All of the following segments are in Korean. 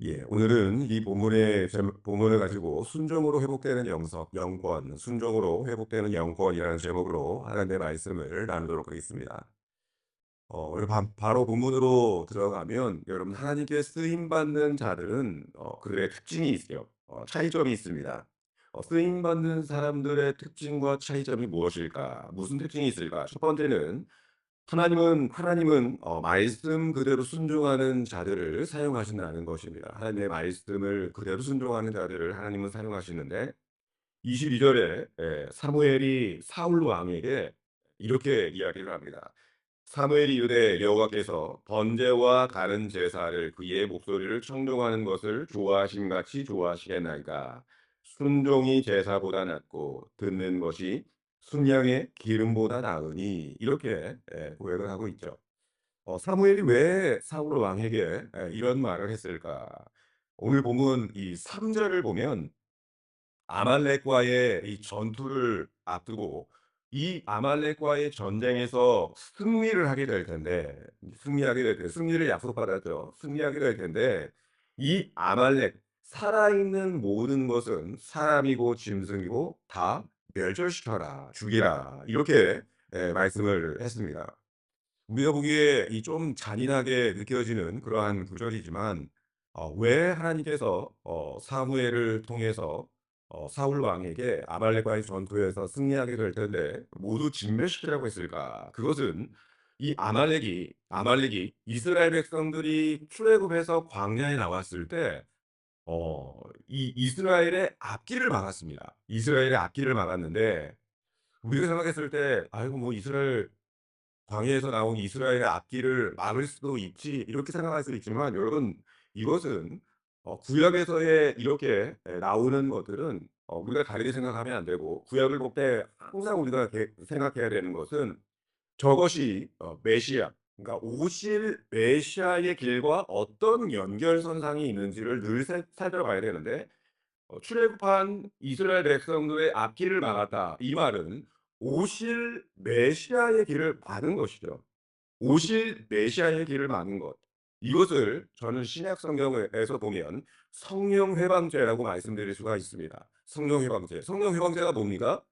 예, 오늘은 이 본문을 가지고 순종으로 회복되는 영권, 순종으로 회복되는 영권이라는 제목으로 하나님의 말씀을 나누도록 하겠습니다. 오늘 바로 본문으로 들어가면 여러분 하나님께 쓰임 받는 자들은 그들의 특징이 있어요. 차이점이 있습니다. 쓰임 받는 사람들의 특징과 차이점이 무엇일까? 무슨 특징이 있을까? 첫 번째는 하나님은 말씀 그대로 순종하는 자들을 사용하신다는 것입니다. 하나님의 말씀을 그대로 순종하는 자들을 하나님은 사용하시는데 22 절에 사무엘이 사울 왕에게 이렇게 이야기를 합니다. 사무엘이 이르되 여호와께서 번제와 다른 제사를 그의 목소리를 청종하는 것을 좋아하심 같이 좋아하시겠나이까. 순종이 제사보다 낫고 듣는 것이 순양의 기름보다 나으니 이렇게 고백을 하고 있죠. 사무엘이 왜 사울 왕에게 이런 말을 했을까? 오늘 본문 이 3 절을 보면 아말렉과의 이 전투를 앞두고 이 아말렉과의 전쟁에서 승리를 약속받았죠. 승리하게 될 텐데 이 아말렉 살아있는 모든 것은 사람이고 짐승이고 다 멸절시켜라, 죽이라 이렇게 말씀을 했습니다. 우리가 보기에 이 좀 잔인하게 느껴지는 그러한 구절이지만 왜 하나님께서 사무엘을 통해서 사울 왕에게 아말렉과의 전투에서 승리하게 될 텐데 모두 진멸시키라고 했을까? 그것은 이 아말렉이 이스라엘 백성들이 출애굽해서 광야에 나왔을 때 이 이스라엘의 앞길을 막았습니다. 이스라엘의 앞길을 막았는데 우리가 생각했을 때 '아이고 뭐 이스라엘 광야에서 나온 이스라엘의 앞길을 막을 수도 있지.' 이렇게 생각할 수 있지만 여러분 이것은 구약에서의 이렇게 나오는 것들은 우리가 다르게 생각하면 안 되고 구약을 볼 때 항상 우리가 생각해야 되는 것은 저것이 메시아 그러니까 오실 메시아의 길과 어떤 연결선상이 있는지를 늘 살펴봐야 되는데 출애굽한 이스라엘 백성들의 앞길을 막았다. 이 말은 오실 메시아의 길을 막은 것이죠. 오실 메시아의 길을 막는 것. 이것을 저는 신약 성경에서 보면 성령 회방죄라고 말씀드릴 수가 있습니다. 성령 회방죄. 성령 회방죄가 뭡니까?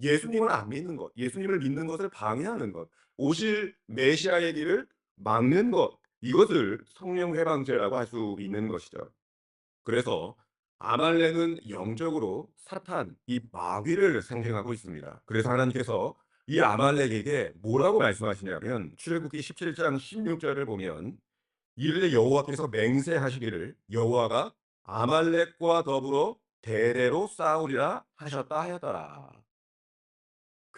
예수님을 안 믿는 것, 예수님을 믿는 것을 방해하는 것, 오실 메시아의 길을 막는 것. 이것을 성령 회방죄라고 할 수 있는 것이죠. 그래서 아말렉은 영적으로 사탄, 이 마귀를 상징하고 있습니다. 그래서 하나님께서 이 아말렉에게 뭐라고 말씀하시냐면 출애굽기 17장 16절을 보면 이르되 여호와께서 맹세하시기를 여호와가 아말렉과 더불어 대대로 싸우리라 하셨다 하였더라.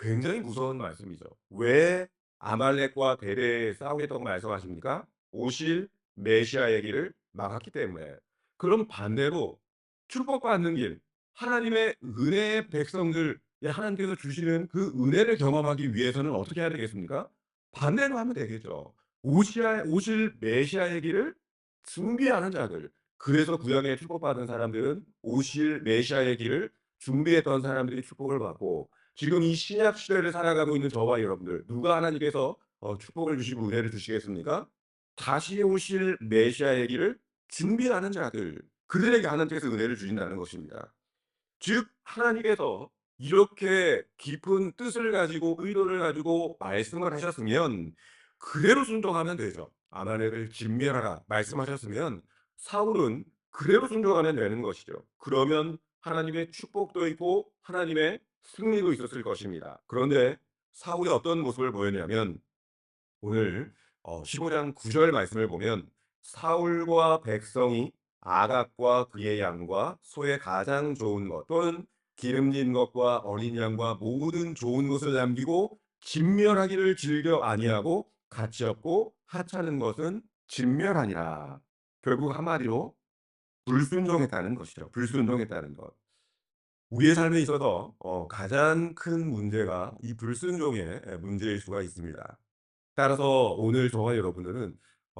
굉장히 무서운 말씀이죠. 왜 아말렉과 대대 싸우겠다고 말씀하십니까? 오실 메시아의 길을 막았기 때문에. 그럼 반대로 축복받는 길, 하나님의 은혜의 백성들, 하나님께서 주시는 그 은혜를 경험하기 위해서는 어떻게 해야 되겠습니까? 반대로 하면 되겠죠. 오실 메시아의 길을 준비하는 자들. 그래서 구약에 축복받은 사람들은 오실 메시아의 길을 준비했던 사람들이 축복을 받고 지금 이 신약 시대를 살아가고 있는 저와 여러분들 누가 하나님께서 축복을 주시고 은혜를 주시겠습니까? 다시 오실 메시아의 길을 준비하는 자들 그들에게 하나님께서 은혜를 주신다는 것입니다. 즉 하나님께서 이렇게 깊은 뜻을 가지고 의도를 가지고 말씀을 하셨으면 그대로 순종하면 되죠. 아말렉을 진멸하라 말씀하셨으면 사울은 그대로 순종하면 되는 것이죠. 그러면 하나님의 축복도 있고 하나님의 승리도 있었을 것입니다. 그런데 사울이 어떤 모습을 보였냐면 오늘 15장 9절 말씀을 보면 사울과 백성이 아각과 그의 양과 소의 가장 좋은 것 또는 기름진 것과 어린 양과 모든 좋은 것을 남기고 진멸하기를 즐겨 아니하고 가치 없고 하찮은 것은 진멸하니라. 결국 한마디로 불순종했다는 것이죠. 불순종했다는 것. 우리의 삶에 있어서 가장 큰 문제가 이 불순종의 문제일 수가 있습니다. 따라서 오늘 저와 여러분들은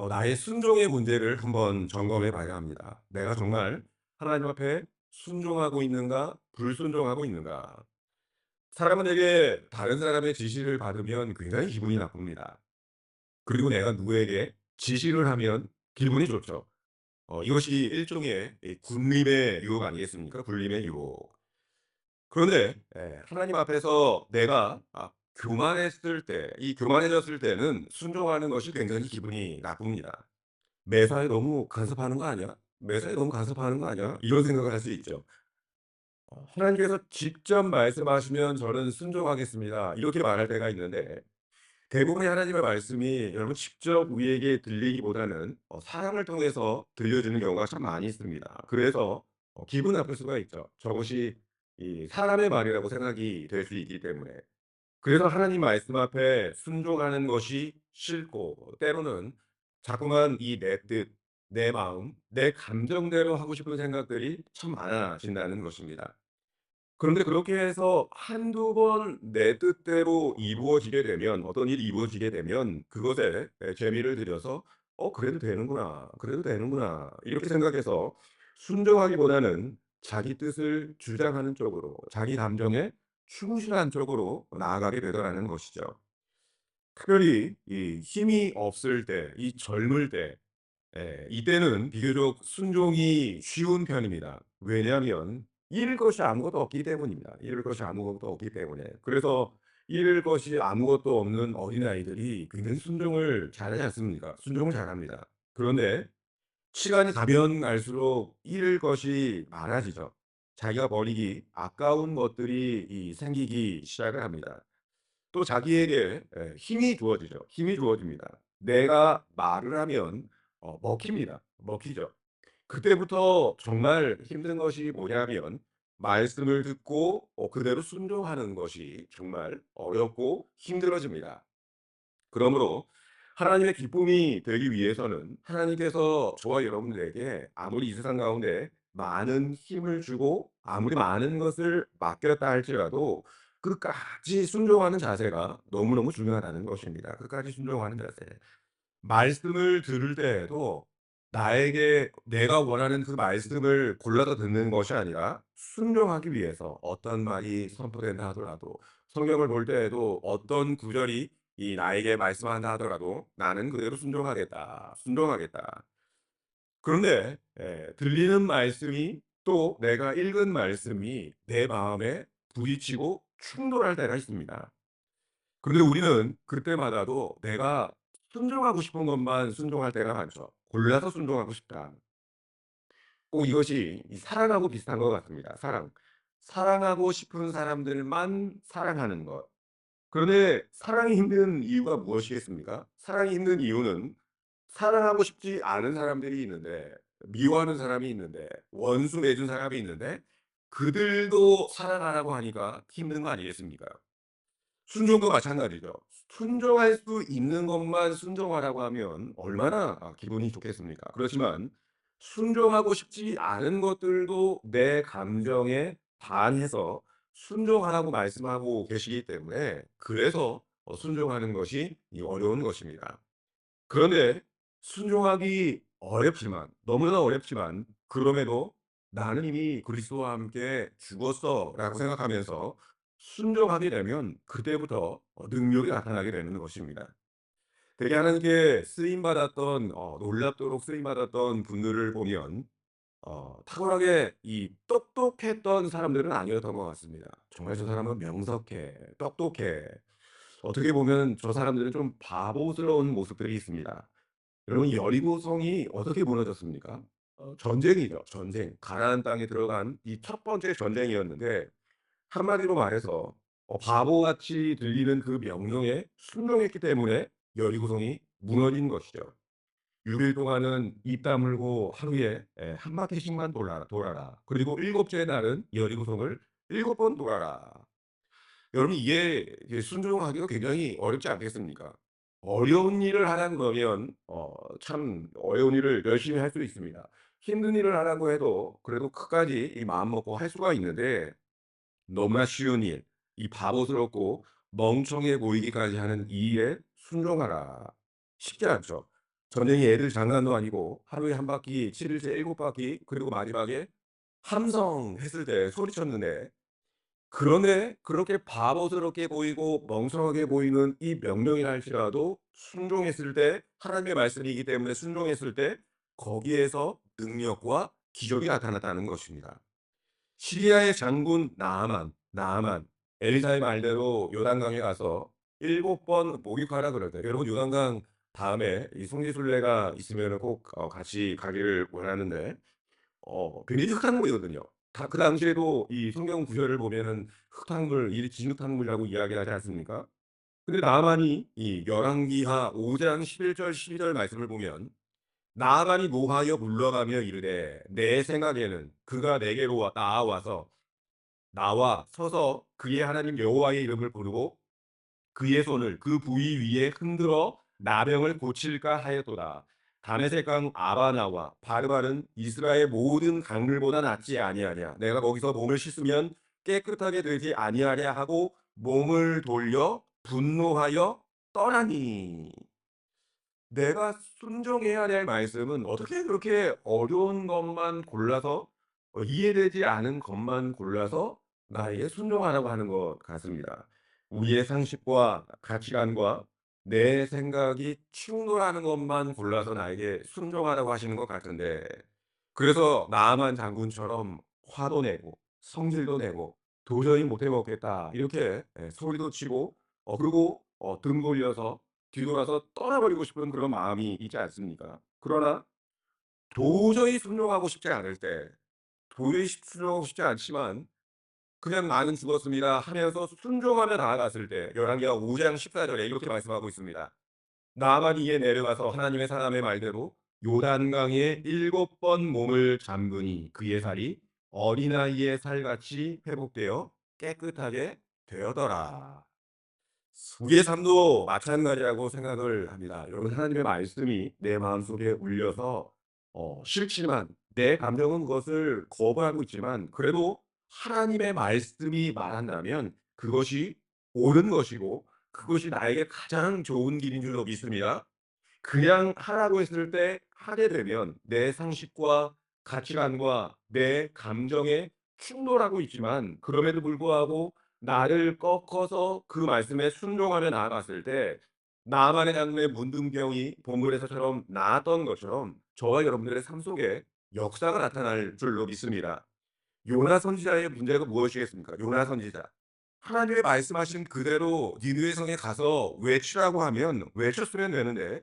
나의 순종의 문제를 한번 점검해 봐야 합니다. 내가 정말 하나님 앞에 순종하고 있는가, 불순종하고 있는가. 사람은 에게 다른 사람의 지시를 받으면 굉장히 기분이 나쁩니다. 그리고 내가 누구에게 지시를 하면 기분이 좋죠. 이것이 일종의 이 군림의 유혹 아니겠습니까? 군림의 유혹. 그런데 하나님 앞에서 내가 교만했을 때, 이 교만해졌을 때는 순종하는 것이 굉장히 기분이 나쁩니다. '매사에 너무 간섭하는 거 아니야? 매사에 너무 간섭하는 거 아니야?' 이런 생각을 할 수 있죠. 하나님께서 직접 말씀하시면 "저는 순종하겠습니다." 이렇게 말할 때가 있는데, 대부분의 하나님의 말씀이 여러분 직접 우리에게 들리기보다는 사람을 통해서 들려지는 경우가 참 많이 있습니다. 그래서 기분 나쁠 수가 있죠. 저것이 이 사람의 말이라고 생각이 될 수 있기 때문에. 그래서 하나님 말씀 앞에 순종하는 것이 싫고, 때로는 자꾸만 이 내 뜻, 내 마음, 내 감정대로 하고 싶은 생각들이 참 많아진다는 것입니다. 그런데 그렇게 해서 한두 번 내 뜻대로 이루어지게 되면, 어떤 일이 이루어지게 되면 그것에 재미를 들여서 '그래도 되는구나. 그래도 되는구나.' 이렇게 생각해서 순종하기보다는 자기 뜻을 주장하는 쪽으로, 자기 감정에 충실한 쪽으로 나아가게 되더라는 것이죠. 특별히 이 힘이 없을 때, 이 젊을 때, 이때는 비교적 순종이 쉬운 편입니다. 왜냐하면 잃을 것이 아무것도 없기 때문입니다. 잃을 것이 아무것도 없기 때문에. 그래서 잃을 것이 아무것도 없는 어린아이들이 굉장히 순종을 잘하지 않습니까? 순종을 잘합니다. 그런데 시간이 가면 갈수록 잃을 것이 많아지죠. 자기가 버리기 아까운 것들이 생기기 시작을 합니다. 또 자기에게 힘이 주어지죠. 힘이 주어집니다. 내가 말을 하면 먹힙니다. 먹히죠. 그때부터 정말 힘든 것이 뭐냐면, 말씀을 듣고 그대로 순종하는 것이 정말 어렵고 힘들어집니다. 그러므로 하나님의 기쁨이 되기 위해서는 하나님께서 저와 여러분들에게 아무리 이 세상 가운데 많은 힘을 주고 아무리 많은 것을 맡겼다 할지라도 끝까지 순종하는 자세가 너무너무 중요하다는 것입니다. 끝까지 순종하는 자세. 말씀을 들을 때에도 나에게 내가 원하는 그 말씀을 골라서 듣는 것이 아니라, 순종하기 위해서 어떤 말이 선포된다 하더라도, 성경을 볼 때에도 어떤 구절이 나에게 말씀한다 하더라도 '나는 그대로 순종하겠다. 순종하겠다.' 그런데 들리는 말씀이, 또 내가 읽은 말씀이 내 마음에 부딪히고 충돌할 때가 있습니다. 그런데 우리는 그때마다도 내가 순종하고 싶은 것만 순종할 때가 많죠. 골라서 순종하고 싶다. 꼭 이것이 이 사랑하고 비슷한 것 같습니다. 사랑. 사랑하고 싶은 사람들만 사랑하는 것. 그런데 사랑이 힘든 이유가 무엇이겠습니까? 사랑이 힘든 이유는 사랑하고 싶지 않은 사람들이 있는데, 미워하는 사람이 있는데, 원수 맺은 사람이 있는데, 그들도 사랑하라고 하니까 힘든 거 아니겠습니까? 순종도 마찬가지죠. 순종할 수 있는 것만 순종하라고 하면 얼마나 기분이 좋겠습니까? 그렇지만 순종하고 싶지 않은 것들도 내 감정에 반해서 순종하라고 말씀하고 계시기 때문에, 그래서 순종하는 것이 어려운 것입니다. 그런데 순종하기 어렵지만, 너무나 어렵지만, 그럼에도 '나는 이미 그리스도와 함께 죽었어.'라고 생각하면서 순종하게 되면 그때부터 능력이 나타나게 되는 것입니다. 대개 하나님께 쓰임 받았던, 놀랍도록 쓰임 받았던 분들을 보면 탁월하게 이 똑똑했던 사람들은 아니었던 것 같습니다. 정말 '저 사람은 명석해. 똑똑해.' 어떻게 보면 저 사람들은 좀 바보스러운 모습들이 있습니다. 여러분, 여리고성이 어떻게 무너졌습니까? 전쟁이죠, 전쟁. 가나안 땅에 들어간 이 첫 번째 전쟁이었는데, 한마디로 말해서 바보같이 들리는 그 명령에 순종했기 때문에 여리고성이 무너진 것이죠. 6일 동안은 입 다물고 하루에 한 바퀴씩만 돌아라. 그리고 일곱째 날은 여리고성을 7번 돌아라. 여러분, 이게 순종하기가 굉장히 어렵지 않겠습니까? 어려운 일을 하라는 거면 참 어려운 일을 열심히 할 수 있습니다. 힘든 일을 하라고 해도 그래도 끝까지 이 마음 먹고 할 수가 있는데, 너무나 쉬운 일, 이 바보스럽고 멍청해 보이기까지 하는 이 일에 순종하라. 쉽지 않죠. 전쟁이 애들 장난도 아니고 하루에 한 바퀴, 7 일째 7바퀴, 그리고 마지막에 함성했을 때 소리쳤는데, 그런데 그렇게 바보스럽게 보이고 멍청하게 보이는 이 명령이라 할지라도 순종했을 때, 하나님의 말씀이기 때문에 순종했을 때 거기에서 능력과 기적이 나타났다는 것입니다. 시리아의 장군 나아만 엘리사의 말대로 요단강에 가서 7번 목욕하라 그러대. 여러분 요단강 다음에 이 성지순례가 있으면은 꼭 같이 가기를 원하는데 굉장히 흙탕물이거든요. 다 그 당시에도 이 성경 구절을 보면은 흙탕물, 이 진흙탕물이라고 이야기하지 않습니까? 근데 나아만이 이 열왕기하 5장 11절 12절 말씀을 보면 나아만이 노하여 물러가며 이르되 내 생각에는 그가 내게로 나아와서 나와 서서 그의 하나님 여호와의 이름을 부르고 그의 손을 그 부위 위에 흔들어 나병을 고칠까 하였도다. 다메섹 강 아바나와 바르바른 이스라엘 모든 강들보다 낫지 아니하냐. 내가 거기서 몸을 씻으면 깨끗하게 되지 아니하랴 하고 몸을 돌려 분노하여 떠나니. 내가 순종해야 될 말씀은 어떻게 그렇게 어려운 것만 골라서 이해되지 않은 것만 골라서 나에게 순종하라고 하는 것 같습니다. 우리의 상식과 가치관과 내 생각이 충돌하는 것만 골라서 나에게 순종하라고 하시는 것 같은데 그래서 나아만 장군처럼 화도 내고 성질도 내고 '도저히 못해 먹겠다.' 이렇게 소리도 치고 그리고 등 돌려서 뒤돌아서 떠나버리고 싶은 그런 마음이 있지 않습니까? 그러나 도저히 순종하고 싶지 않을 때 도저히 순종하고 싶지 않지만 그냥 '나는 죽었습니다.' 하면서 순종하며 나아갔을 때 열왕기하 5장 14 절에 이렇게 말씀하고 있습니다. 나아만이 이에 내려가서 하나님의 사람의 말대로 요단강에 7번 몸을 잠그니 그의 살이 어린아이의 살같이 회복되어 깨끗하게 되었더라. 우리의 삶도 마찬가지라고 생각을 합니다. 여러분 하나님의 말씀이 내 마음속에 울려서 싫지만 내 감정은 그것을 거부하고 있지만 그래도 하나님의 말씀이 말한다면 그것이 옳은 것이고 그것이 나에게 가장 좋은 길인 줄로 믿습니다. 그냥 하라고 했을 때 하게 되면 내 상식과 가치관과 내 감정에 충돌하고 있지만 그럼에도 불구하고 나를 꺾어서 그 말씀에 순종하며 나아갔을 때 나만의 장래의 문둥병이 본문에서처럼 나았던 것처럼 저와 여러분들의 삶 속에 역사가 나타날 줄로 믿습니다. 요나 선지자의 문제가 무엇이겠습니까? 요나 선지자. 하나님의 말씀하신 그대로 니느웨 성에 가서 외치라고 하면 외쳤으면 되는데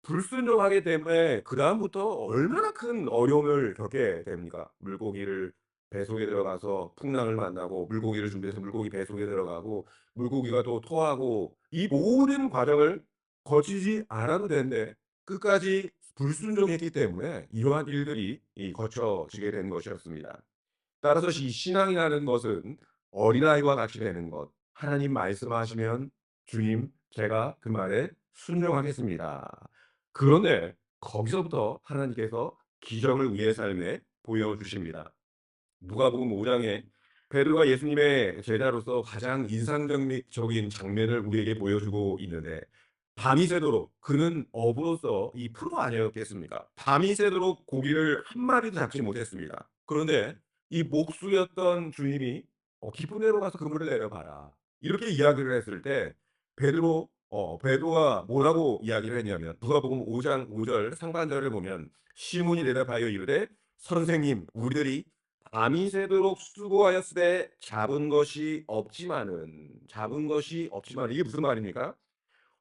불순종하기 때문에 그다음부터 얼마나 큰 어려움을 겪게 됩니까? 물고기를 뱃속에 들어가서 풍랑을 만나고 물고기를 준비해서 물고기 뱃속에 들어가고 물고기가 또 토하고 이 모든 과정을 거치지 않아도 되는데 끝까지 불순종했기 때문에 이러한 일들이 거쳐지게 된 것이었습니다. 따라서 이 신앙이라는 것은 어린아이와 같이 되는 것. 하나님 말씀하시면 "주님 제가 그 말에 순종하겠습니다." 그런데 거기서부터 하나님께서 기적을 우리의 삶에 보여주십니다. 누가복음 5 장에 베드로가 예수님의 제자로서 가장 인상적인 장면을 우리에게 보여주고 있는데 밤이 새도록 그는 어부로서 이 프로 아니었겠습니까? 밤이 새도록 고기를 한 마리도 잡지 못했습니다. 그런데 이 목수였던 주님이 "깊은 데로 가서 그물을 내려봐라." 이렇게 이야기를 했을 때 베드로가 뭐라고 이야기를 했냐면 누가복음 5장 5절 상반절을 보면 시몬이 대답하여 이르되 "선생님 우리들이 밤이 새도록 수고하였으되 잡은 것이 없지만 이게 무슨 말입니까?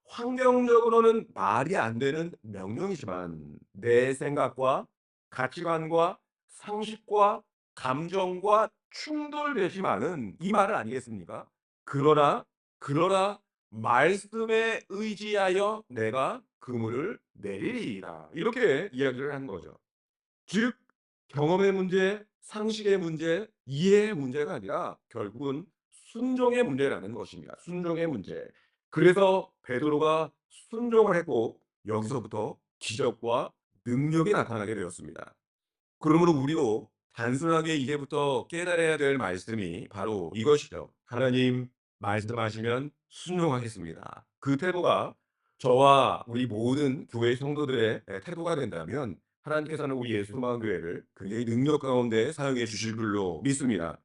환경적으로는 말이 안 되는 명령이지만 내 생각과 가치관과 상식과 감정과 충돌되지만은 이 말은 아니겠습니까? 그러나, 그러나 말씀에 의지하여 내가 그물을 내리리이다. 이렇게 이야기를 한 거죠. 즉 경험의 문제, 상식의 문제, 이해의 문제가 아니라 결국은 순종의 문제라는 것입니다. 순종의 문제. 그래서 베드로가 순종을 했고 여기서부터 기적과 능력이 나타나게 되었습니다. 그러므로 우리도 단순하게 이제부터 깨달아야 될 말씀이 바로 이것이죠. 하나님 말씀하시면 순종하겠습니다. 그 태도가 저와 우리 모든 교회 성도들의 태도가 된다면 하나님께서는 우리 예수마을교회를 굉장히 능력 가운데 사용해 주실 줄로 믿습니다.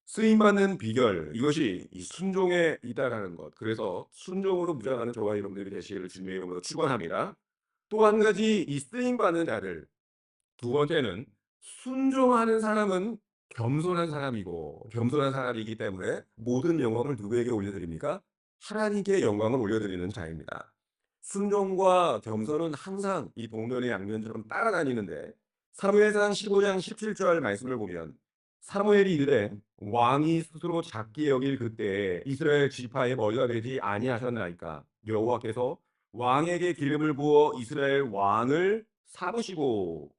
쓰임받는 비결 이것이 이 순종에 있다라는 것. 그래서 순종으로 무장하는 저와 여러분들이 되시기를 주님의 이름으로 축원합니다. 또 한 가지 이 쓰임받는 자들 두 번째는 순종하는 사람은 겸손한 사람이고 겸손한 사람이기 때문에 모든 영광을 누구에게 올려드립니까? 하나님께 영광을 올려드리는 자입니다. 순종과 겸손은 항상 이 동전의 양면처럼 따라다니는데 사무엘상 15장 17절 말씀을 보면 사무엘이 이르되 왕이 스스로 작게 여길 그때에 이스라엘 지파의 머리가 되지 아니하셨나이까 여호와께서 왕에게 기름을 부어 이스라엘 왕을 삼으시고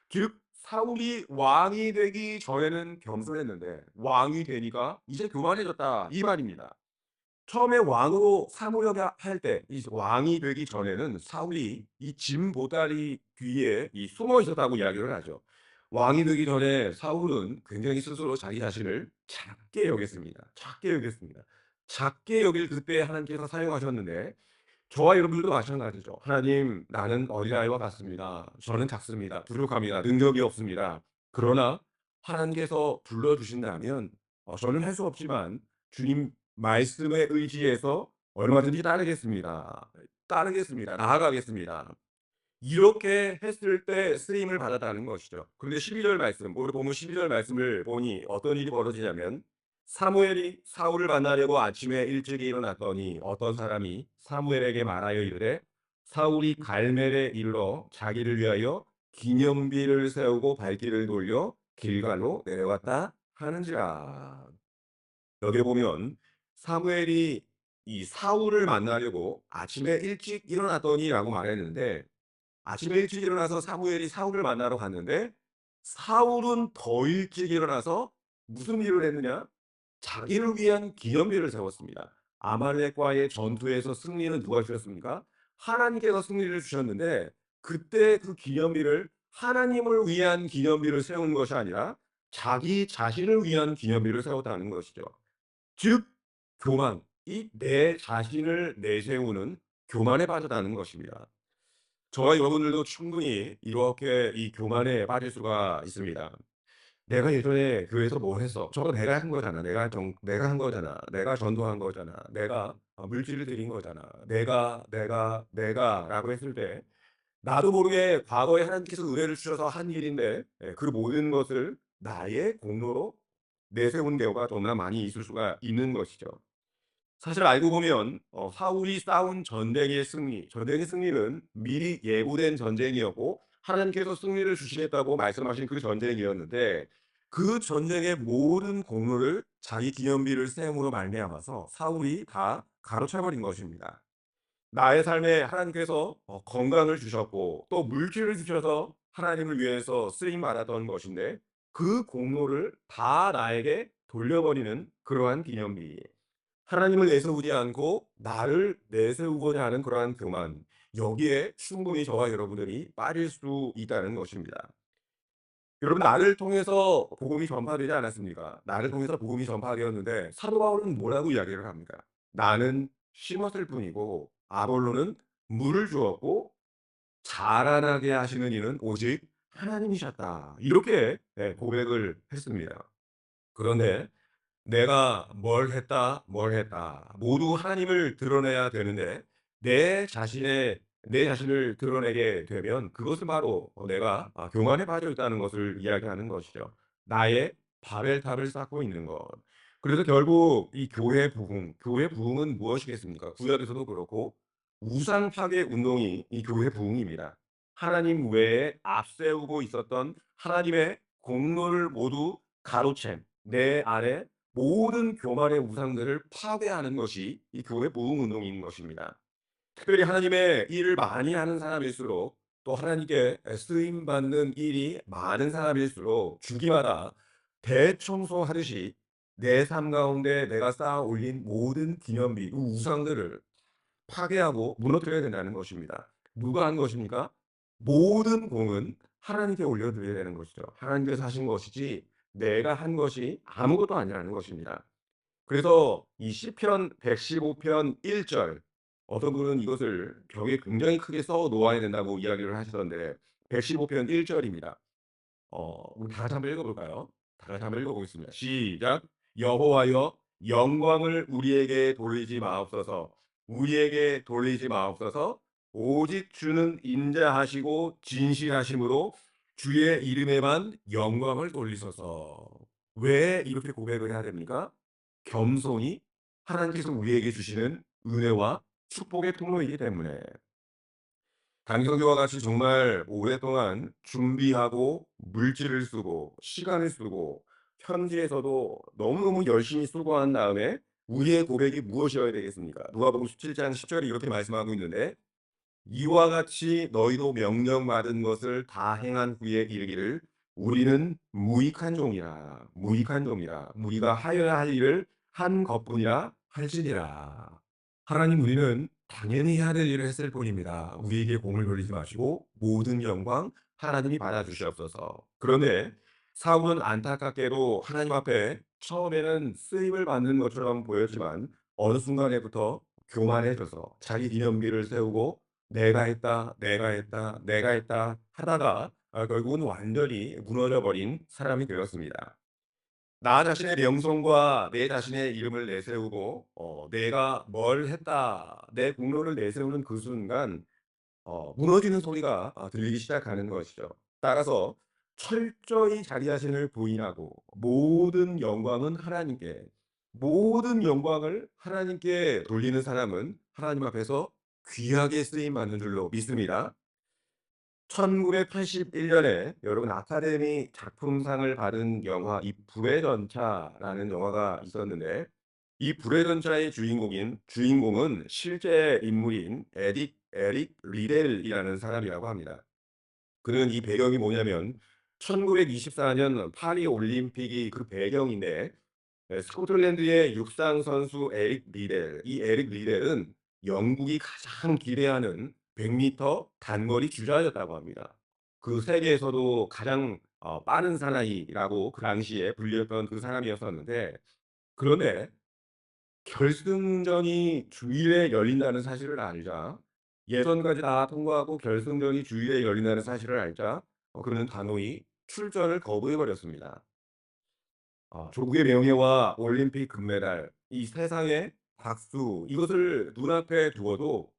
즉 사울이 왕이 되기 전에는 겸손했는데 왕이 되니까 이제 교만해졌다 이 말입니다. 처음에 왕으로 삼으려고 할 때 이 왕이 되기 전에는 사울이 이 짐 보따리 뒤에 이 숨어 있었다고 이야기를 하죠. 왕이 되기 전에 사울은 굉장히 스스로 자기 자신을 작게 여겼습니다. 작게 여겼습니다. 작게 여길 그때 하나님께서 사용하셨는데 저와 여러분들도 마찬가지죠. "하나님 나는 어린아이와 같습니다. 저는 작습니다. 부족합니다. 능력이 없습니다. 그러나 하나님께서 불러 주신다면 저는 할 수 없지만 주님 말씀에 의지해서 얼마든지 따르겠습니다. 따르겠습니다. 나아가겠습니다." 이렇게 했을 때 쓰임을 받았다는 것이죠. 그런데 12절 말씀, 오늘 본문 12절 말씀을 보니 어떤 일이 벌어지냐면 사무엘이 사울을 만나려고 아침에 일찍 일어났더니 어떤 사람이 사무엘에게 말하여 이르되 사울이 갈멜에 이르러 자기를 위하여 기념비를 세우고 발길을 돌려 길갈로 내려갔다 하는지라. 여기 보면 사무엘이 이 사울을 만나려고 아침에 일찍 일어났더니라고 말했는데 아침에 일찍 일어나서 사무엘이 사울을 만나러 갔는데 사울은 더 일찍 일어나서 무슨 일을 했느냐? 자기를 위한 기념비를 세웠습니다. 아말렉과의 전투에서 승리는 누가 주셨습니까? 하나님께서 승리를 주셨는데 그때 그 기념비를 하나님을 위한 기념비를 세운 것이 아니라 자기 자신을 위한 기념비를 세웠다는 것이죠. 즉 교만, 이 내 자신을 내세우는 교만에 빠졌다는 것입니다. 저와 여러분들도 충분히 이렇게 이 교만에 빠질 수가 있습니다. "내가 예전에 교회에서 뭐 했어. 저거 내가 한 거잖아. 내가 한 거잖아. 내가 전도한 거잖아. 내가 물질을 드린 거잖아. 내가."라고 했을 때 나도 모르게 과거에 하나님께서 은혜를 주셔서 한 일인데 그 모든 것을 나의 공로로 내세운 경우가 너무나 많이 있을 수가 있는 것이죠. 사실 알고 보면 사울이 싸운 전쟁의 승리는 미리 예고된 전쟁이었고 하나님께서 승리를 주시겠다고 말씀하신 그 전쟁이었는데 그 전쟁의 모든 공로를 자기 기념비를 세움으로 말미암아서 사울이 다 가로채 버린 것입니다. 나의 삶에 하나님께서 건강을 주셨고 또 물질을 주셔서 하나님을 위해서 쓰임 받았던 것인데 그 공로를 다 나에게 돌려버리는 그러한 기념비. 하나님을 내세우지 않고 나를 내세우고자 하는 그러한 교만. 여기에 충분히 저와 여러분들이 빠질 수 있다는 것입니다. 여러분 나를 통해서 복음이 전파되지 않았습니까? 나를 통해서 복음이 전파되었는데 사도 바울은 뭐라고 이야기를 합니까? "나는 심었을 뿐이고 아볼로는 물을 주었고 자라나게 하시는 이는 오직 하나님이셨다." 이렇게 고백을 했습니다. 그런데 내가 뭘 했다. 모두 하나님을 드러내야 되는데 내 자신을 드러내게 되면 그것은 바로 내가 교만에 빠져 있다는 것을 이야기하는 것이죠. 나의 바벨탑을 쌓고 있는 것. 그래서 결국 이 교회 부흥은 무엇이겠습니까? 구약에서도 그렇고 우상 파괴 운동이 이 교회 부흥입니다. 하나님 외에 앞세우고 있었던 하나님의 공로를 모두 가로챈 내 안에 모든 교만의 우상들을 파괴하는 것이 이 교회 부흥 운동인 것입니다. 특별히 하나님의 일을 많이 하는 사람일수록 또 하나님께 쓰임 받는 일이 많은 사람일수록 주기마다 대청소하듯이 내 삶 가운데 내가 쌓아 올린 모든 기념비, 그 우상들을 파괴하고 무너뜨려야 된다는 것입니다. 누가 한 것입니까? 모든 공은 하나님께 올려드려야 되는 것이죠. 하나님께서 하신 것이지 내가 한 것이 아무것도 아니라는 것입니다. 그래서 이 시편 115편 1절 어떤 분은 이것을 벽에 굉장히 크게 써 놓아야 된다고 이야기를 하시던데 115편 1절입니다. 우리 다 같이 한번 읽어 볼까요? 다 같이 한번 읽어 보겠습니다. 시작. 여호와여 영광을 우리에게 돌리지 마옵소서. 우리에게 돌리지 마옵소서. 오직 주는 인자하시고 진실하심으로 주의 이름에만 영광을 돌리소서. 왜 이렇게 고백을 해야 됩니까? 겸손히 하나님께서 우리에게 주시는 은혜와 축복의 통로이기 때문에. 강성규와 같이 정말 오랫동안 준비하고 물질을 쓰고 시간을 쓰고 현지에서도 너무너무 열심히 수고한 다음에 우리의 고백이 무엇이어야 되겠습니까? 누가복음 17장 10절에 이렇게 말씀하고 있는데 이와 같이 너희도 명령받은 것을 다 행한 후에 이르기를 우리는 무익한 종이라 무익한 종이라 우리가 하여야 할 일을 한 것뿐이라 할지니라. 하나님 우리는 당연히 해야 될 일을 했을 뿐입니다. 우리에게 공을 돌리지 마시고 모든 영광 하나님이 받아 주시옵소서. 그런데 사울은 안타깝게도 하나님 앞에 처음에는 쓰임을 받는 것처럼 보였지만 어느 순간에부터 교만해져서 자기 기념비를 세우고 내가 했다, 내가 했다, 내가 했다 하다가 결국은 완전히 무너져 버린 사람이 되었습니다. 나 자신의 명성과 내 자신의 이름을 내세우고 내가 뭘 했다, 내 공로를 내세우는 그 순간 무너지는 소리가 들리기 시작하는 것이죠. 따라서 철저히 자기 자신을 부인하고 모든 영광은 하나님께, 모든 영광을 하나님께 돌리는 사람은 하나님 앞에서 귀하게 쓰임 받는 줄로 믿습니다. 1981 년에 여러분 아카데미 작품상을 받은 영화 이 불의 전차라는 영화가 있었는데 이 불의 전차의 주인공은 실제 인물인 에릭 리델이라는 사람이라고 합니다. 그는 이 배경이 뭐냐면 1924년 파리 올림픽이 그 배경인데 스코틀랜드의 육상 선수 이 에릭 리델은 영국이 가장 기대하는 100m 단거리 주자였다고 합니다. 그 세계에서도 가장 빠른 사나이라고 그 당시에 불렸던 그 사람이었었는데 그런데 결승전이 주일에 열린다는 사실을 알자 예선까지 다 통과하고 결승전이 주일에 열린다는 사실을 알자 그는 단호히 출전을 거부해 버렸습니다. 조국의 명예와 올림픽 금메달, 이 세상의 박수 이것을 눈앞에 두어도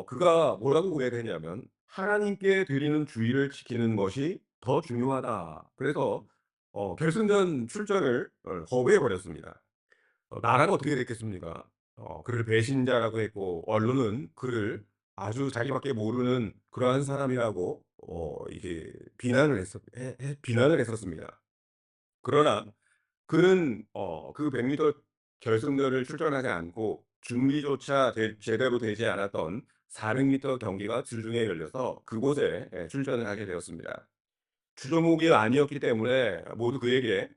그가 뭐라고 고백했냐면 "하나님께 드리는 주의를 지키는 것이 더 중요하다." 그래서 결승전 출전을 거부해 버렸습니다. 나라가 어떻게 됐겠습니까? 그를 배신자라고 했고 언론은 그를 아주 자기밖에 모르는 그러한 사람이라고 이게 비난을 했었습니다. 그러나 그는 그 100 미터 결승전을 출전하지 않고 준비조차 제대로 되지 않았던 400 미터 경기가 주중에 열려서 그곳에 출전을 하게 되었습니다. 주종목이 아니었기 때문에 모두 그에게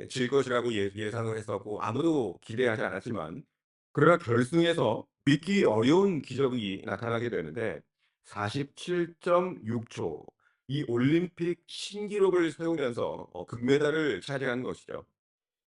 질 것이라고 예상을 했었고 아무도 기대하지 않았지만 그러나 결승에서 믿기 어려운 기적이 나타나게 되는데 47.6초 이 올림픽 신기록을 세우면서 금메달을 차지한 것이죠.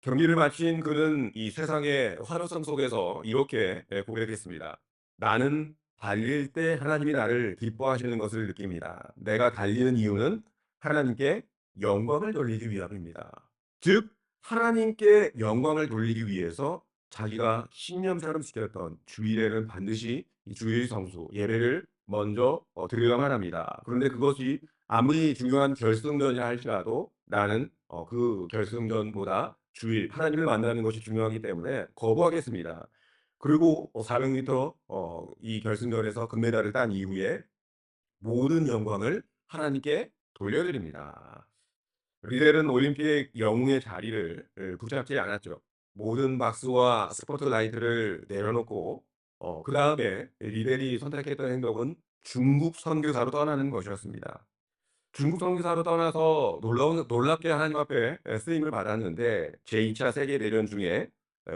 경기를 마친 그는 이 세상의 환호성 속에서 이렇게 고백했습니다. "나는 달릴 때 하나님이 나를 기뻐하시는 것을 느낍니다. 내가 달리는 이유는 하나님께 영광을 돌리기 위함입니다." 즉 하나님께 영광을 돌리기 위해서 자기가 신념처럼 지켰던 주일에는 반드시 이 주일 성수 예배를 먼저 드려야만 합니다. 그런데 그것이 아무리 중요한 결승전이라 할지라도 나는 그 결승전보다 주일 하나님을 만나는 것이 중요하기 때문에 거부하겠습니다. 그리고 400 미터 이 결승전에서 금메달을 딴 이후에 모든 영광을 하나님께 돌려드립니다. 리델은 올림픽 영웅의 자리를 붙잡지 않았죠. 모든 박수와 스포트라이트를 내려놓고 그다음에 리델이 선택했던 행동은 중국 선교사로 떠나는 것이었습니다. 중국 선교사로 떠나서 놀랍게 하나님 앞에 쓰임을 받았는데 제2차 세계 대전 중에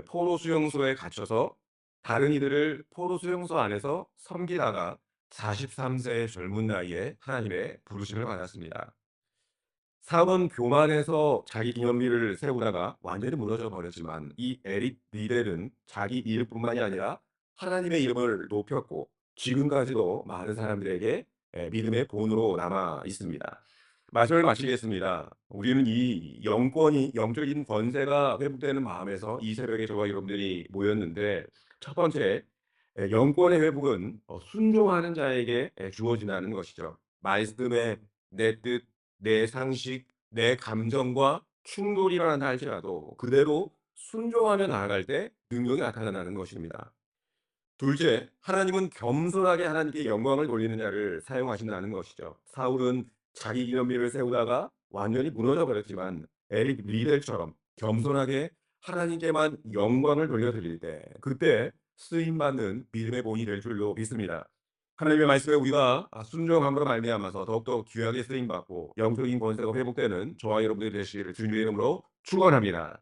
포로 수용소에 갇혀서 다른 이들을 포로 수용소 안에서 섬기다가 43 세의 젊은 나이에 하나님의 부르심을 받았습니다. 사원 교만해서 자기 기념비를 세우다가 완전히 무너져 버렸지만 이 에릭 리델은 자기 이름뿐만이 아니라 하나님의 이름을 높였고 지금까지도 많은 사람들에게 믿음의 본으로 남아 있습니다. 말씀을 마치겠습니다. 우리는 이 영권이 영적인 권세가 회복되는 마음에서 이 새벽에 저와 여러분들이 모였는데 첫 번째 영권의 회복은 순종하는 자에게 주어진다는 것이죠. 말씀에 내 뜻 내 상식, 내 감정과 충돌이 일어난다 할지라도 그대로 순종하며 나아갈 때 능력이 나타나는 것입니다. 둘째, 하나님은 겸손하게 하나님께 영광을 돌리는 자를 사용하신다는 것이죠. 사울은 자기 기념비를 세우다가 완전히 무너져 버렸지만 에릭 리델처럼 겸손하게 하나님께만 영광을 돌려드릴 때 그때 쓰임받는 믿음의 본이 될 줄로 믿습니다. 하나님의 말씀에 우리가 순종함으로 말미암아서 더욱더 귀하게 쓰임받고 영적인 권세가 회복되는 저와 여러분들이 되시기를 주님의 이름으로 축원합니다.